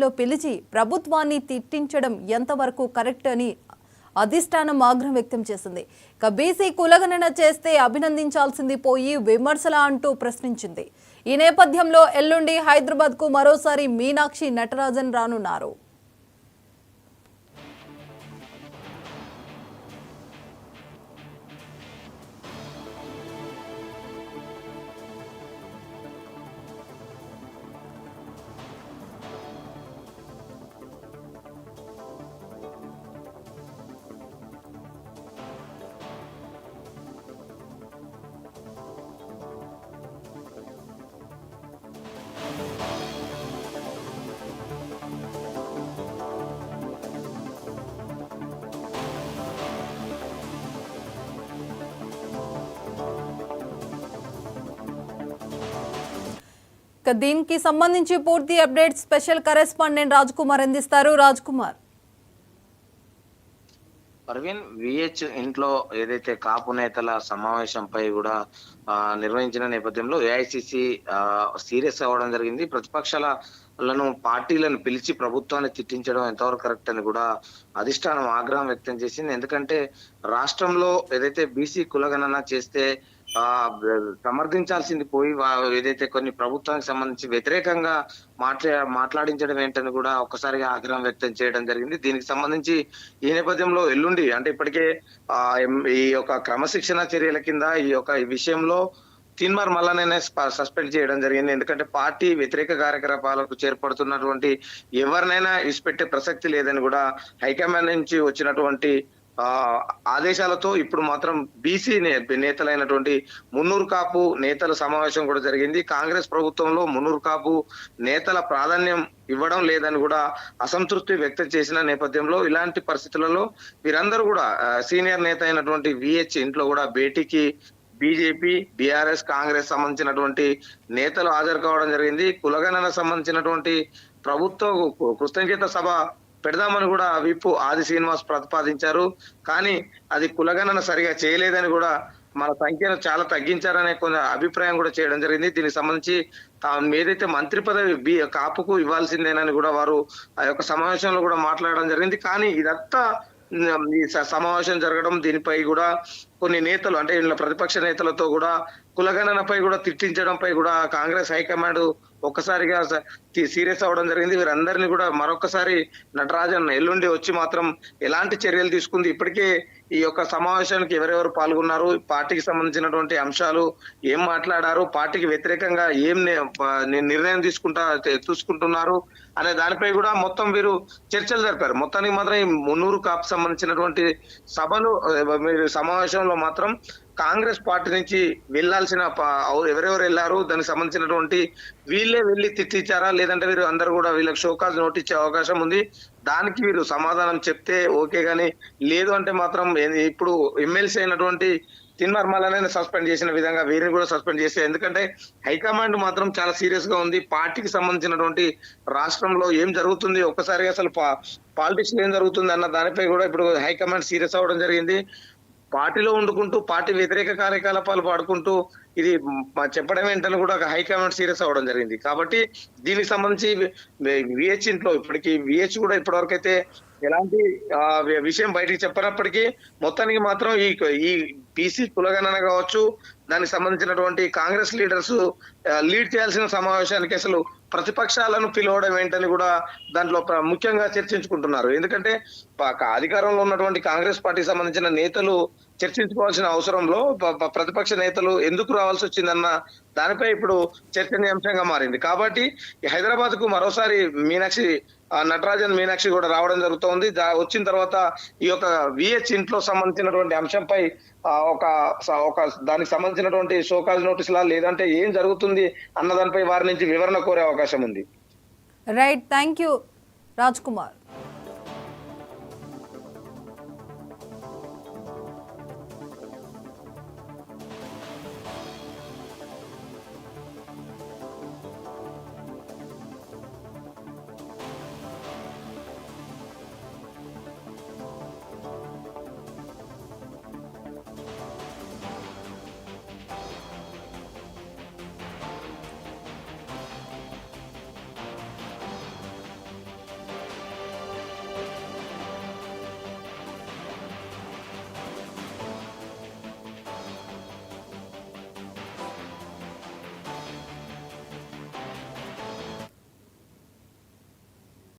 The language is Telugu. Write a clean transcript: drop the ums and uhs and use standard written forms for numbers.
లో పిలిచి ప్రభుత్వాన్ని తిట్టించడం ఎంతవరకు కరెక్ట్ అని అధిష్టానం ఆగ్రహం వ్యక్తం చేసింది. ఇక బీసీ కులగణన చేస్తే అభినందించాల్సింది పోయి విమర్శలా అంటూ ప్రశ్నించింది. ఈ నేపథ్యంలో ఎల్లుండి హైదరాబాద్కు మరోసారి మీనాక్షి నటరాజన్ రానున్నారు. దీనికి సంబంధించి పూర్తి update special correspondent Raj Kumar అందిస్తారు. రాజ్ కుమార్. పర్వీన్, విహెచ్ ఇంట్లో ఏదైతే కాపు నేతల సమావేశంపై కూడా నిర్వహించిన నేపథ్యంలో ఏఐసిసి సీరియస్ అవ్వడం జరిగింది. ప్రతిపక్షాలను పార్టీలను పిలిచి ప్రభుత్వాన్ని తిట్టించడం ఎంతవరకు కరెక్ట్ అని కూడా అధిష్టానం ఆగ్రహం వ్యక్తం చేసింది. ఎందుకంటే రాష్ట్రంలో ఏదైతే బీసీ కులగణన చేస్తే సమర్థించాల్సింది పోయి ఏదైతే కొన్ని ప్రభుత్వానికి సంబంధించి వ్యతిరేకంగా మాట్లాడించడం ఏంటని కూడా ఒక్కసారిగా ఆగ్రహం వ్యక్తం చేయడం జరిగింది. దీనికి సంబంధించి ఈ నేపథ్యంలో ఎల్లుండి అంటే ఇప్పటికే ఈ యొక్క క్రమశిక్షణ చర్యల కింద ఈ విషయంలో తీన్మార్ మల్లన్ననే సస్పెండ్ చేయడం జరిగింది. ఎందుకంటే పార్టీ వ్యతిరేక కార్యకలాపాలకు చేర్పడుతున్నటువంటి ఎవరినైనా ఇసిపెట్టే ప్రసక్తి లేదని కూడా హైకమాండ్ నుంచి వచ్చినటువంటి ఆదేశాలతో ఇప్పుడు మాత్రం బీసీ నేతలైనటువంటి మున్నూరు కాపు నేతల సమావేశం కూడా జరిగింది. కాంగ్రెస్ ప్రభుత్వంలో మున్నూరు కాపు నేతల ప్రాధాన్యం ఇవ్వడం లేదని కూడా అసంతృప్తి వ్యక్తం చేసిన నేపథ్యంలో ఇలాంటి పరిస్థితులలో వీరందరూ కూడా సీనియర్ నేత అయినటువంటి విహెచ్ ఇంట్లో కూడా భేటీకి బీజేపీ, బీఆర్ఎస్, కాంగ్రెస్ సంబంధించినటువంటి నేతలు హాజరు కావడం జరిగింది. కులగణన సంబంధించినటువంటి ప్రభుత్వ కృతజ్ఞత సభ పెడదామని కూడా విప్ ఆది శ్రీనివాస్ ప్రతిపాదించారు. కానీ అది కులగణన సరిగా చేయలేదని కూడా మన సంఖ్యను చాలా తగ్గించారనే కొంత అభిప్రాయం కూడా చేయడం జరిగింది. దీనికి సంబంధించి ఏదైతే మంత్రి పదవి కాపుకు ఇవ్వాల్సిందేనని కూడా వారు ఆ యొక్క సమావేశంలో కూడా మాట్లాడడం జరిగింది. కానీ ఇదంతా ఈ సమావేశం జరగడం దీనిపై కూడా కొన్ని నేతలు అంటే ఇలా ప్రతిపక్ష నేతలతో కూడా కులగణనపై కూడా తిట్టించడంపై కూడా కాంగ్రెస్ హైకమాండ్ ఒక్కసారిగా సీరియస్ అవ్వడం జరిగింది. వీరందరినీ కూడా మరొకసారి నటరాజన్ ఎల్లుండి వచ్చి మాత్రం ఎలాంటి చర్యలు తీసుకుంది, ఇప్పటికే ఈ యొక్క సమావేశానికి ఎవరెవరు పాల్గొన్నారు, పార్టీకి సంబంధించినటువంటి అంశాలు ఏం మాట్లాడారు, పార్టీకి వ్యతిరేకంగా ఏం నిర్ణయం తీసుకుంటున్నారు అనే దానిపై కూడా మొత్తం వీరు చర్చలు జరిపారు. మొత్తానికి మాత్రం ఈ మున్నూరు కాపు సంబంధించినటువంటి సభలు సమావేశంలో మాత్రం కాంగ్రెస్ పార్టీ నుంచి వెళ్లాల్సిన ఎవరెవరు వెళ్లారు, దానికి సంబంధించినటువంటి వీళ్ళే వెళ్లి తిట్టించారా లేదంటే వీరు అందరూ కూడా వీళ్ళకి షోకాజ్ నోట్ ఇచ్చే అవకాశం ఉంది. దానికి వీరు సమాధానం చెప్తే ఓకే, గానీ లేదు అంటే మాత్రం ఇప్పుడు ఎమ్మెల్సీ అయినటువంటి తీన్మార్ మల్లన్ననే సస్పెండ్ చేసిన విధంగా వీరిని కూడా సస్పెండ్ చేస్తే, ఎందుకంటే హైకమాండ్ మాత్రం చాలా సీరియస్ గా ఉంది. పార్టీకి సంబంధించినటువంటి రాష్ట్రంలో ఏం జరుగుతుంది, ఒక్కసారిగా అసలు పాలిటిక్స్ ఏం జరుగుతుంది అన్న దానిపై కూడా ఇప్పుడు హైకమాండ్ సీరియస్ అవ్వడం జరిగింది. పార్టీలో ఉండుకుంటూ పార్టీ వ్యతిరేక కార్యకలాపాలు పాడుకుంటూ ఇది చెప్పడం ఏంటని కూడా హైకమాండ్ సీరియస్ అవ్వడం జరిగింది. కాబట్టి దీనికి సంబంధించి విహెచ్ ఇంట్లో ఇప్పటికీ విహెచ్ కూడా ఇప్పటివరకు అయితే ఎలాంటి విషయం బయటికి చెప్పనప్పటికీ మొత్తానికి మాత్రం ఈ బీసీ కులగణన కావచ్చు, దానికి సంబంధించినటువంటి కాంగ్రెస్ లీడర్స్ లీడ్ చేయాల్సిన సమావేశానికి అసలు ప్రతిపక్షాలను పిలవడం ఏంటని కూడా దాంట్లో ముఖ్యంగా చర్చించుకుంటున్నారు. ఎందుకంటే అధికారంలో ఉన్నటువంటి కాంగ్రెస్ పార్టీకి సంబంధించిన నేతలు చర్చించుకోవాల్సిన అవసరంలో ప్రతిపక్ష నేతలు ఎందుకు రావాల్సి వచ్చిందన్న దానిపై ఇప్పుడు చర్చనీయాంశంగా మారింది. కాబట్టి హైదరాబాద్ కు మరోసారి నటరాజన్ మీనాక్షి కూడా రావడం జరుగుతోంది. వచ్చిన తర్వాత ఈ యొక్క విహెచ్ ఇంట్లో సంబంధించినటువంటి అంశంపై ఒక దానికి సంబంధించినటువంటి షోకాజ్ నోటీసులా లేదంటే ఏం జరుగుతుంది అన్న దానిపై వారి నుంచి వివరణ కోరే అవకాశం ఉంది. Right, thank you Raj Kumar.